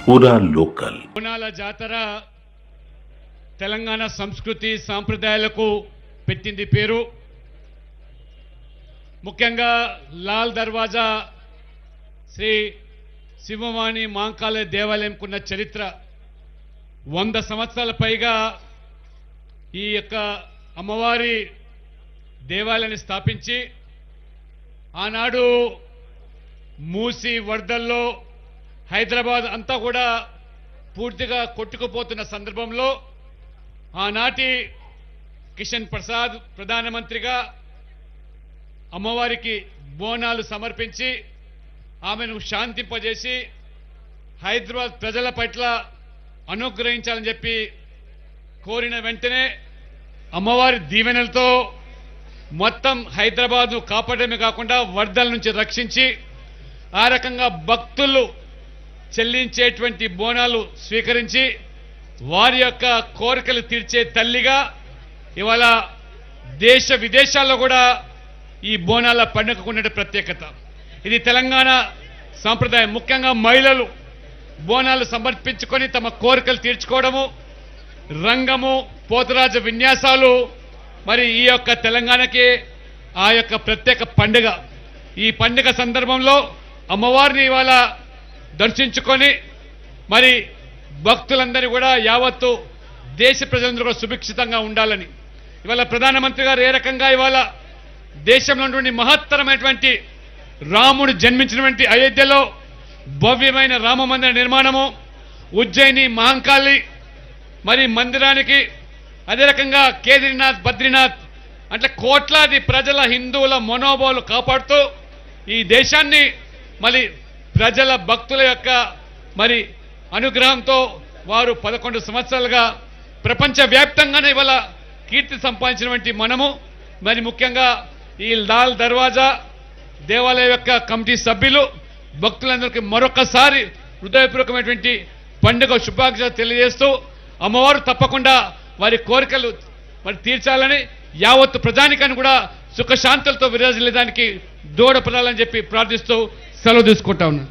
పూరా లోకల్. బోనాల జాతర తెలంగాణ సంస్కృతి సాంప్రదాయాలకు పెట్టింది పేరు. ముఖ్యంగా లాల్ దర్వాజా శ్రీ శివవాణి మాంకాళ దేవాలయంకున్న చరిత్ర 100 సంవత్సరాల పైగా ఈ యొక్క అమ్మవారి దేవాలయాన్ని స్థాపించి ఆనాడు మూసి వరదల్లో హైదరాబాద్ అంతా కూడా పూర్తిగా కొట్టుకుపోతున్న సందర్భంలో ఆనాటి కిషన్ ప్రసాద్ ప్రధానమంత్రిగా అమ్మవారికి బోనాలు సమర్పించి ఆమెను శాంతింపజేసి హైదరాబాద్ ప్రజల పట్ల అనుగ్రహించాలని చెప్పి కోరిన వెంటనే అమ్మవారి దీవెనలతో మొత్తం హైదరాబాద్ను కాపాడమే కాకుండా వరదల నుంచి రక్షించి ఆ రకంగా భక్తులు చెల్లించేటువంటి బోనాలు స్వీకరించి వారి యొక్క కోరికలు తీర్చే తల్లిగా ఇవాళ దేశ విదేశాల్లో కూడా ఈ బోనాల పండుగకు ఉన్న ప్రత్యేకత. ఇది తెలంగాణ సాంప్రదాయం. ముఖ్యంగా మహిళలు బోనాలు సమర్పించుకొని తమ కోరికలు తీర్చుకోవడము, రంగము, పోతరాజ విన్యాసాలు మరి ఈ యొక్క తెలంగాణకి ఆ యొక్క ప్రత్యేక పండుగ. ఈ పండుగ సందర్భంలో అమ్మవారిని ఇవాళ దర్శించుకొని మరి భక్తులందరూ కూడా యావత్తు దేశ ప్రజలందరూ కూడా సుభిక్షితంగా ఉండాలని ఇవాళ ప్రధానమంత్రి గారు ఏ రకంగా ఇవాళ దేశంలో ఉన్నటువంటి మహత్తరమైనటువంటి రాముడు జన్మించినటువంటి అయోధ్యలో భవ్యమైన రామ మందిర నిర్మాణము, ఉజ్జయిని మహంకాళి మరి మందిరానికి, అదే రకంగా కేదార్నాథ్, బద్రీనాథ్ అంటే కోట్లాది ప్రజల హిందువుల మనోభావాలు కాపాడుతూ ఈ దేశాన్ని మరి ప్రజల భక్తుల యొక్క మరి అనుగ్రహంతో వారు 11 సంవత్సరాలుగా ప్రపంచవ్యాప్తంగానే ఇవాళ కీర్తి సంపాదించినటువంటి మనము మరి ముఖ్యంగా ఈ లాల్ దర్వాజా దేవాలయ యొక్క కమిటీ సభ్యులు భక్తులందరికీ మరొకసారి హృదయపూర్వకమైనటువంటి పండుగ శుభాకాంక్షలు తెలియజేస్తూ అమ్మవారు తప్పకుండా వారి కోరికలు మరి తీర్చాలని యావత్తు ప్రజానికాన్ని కూడా సుఖశాంతులతో విరాజిల్లేదానికి దోహదపడాలని చెప్పి ప్రార్థిస్తూ సెలవు తీసుకుంటా ఉన్నాను.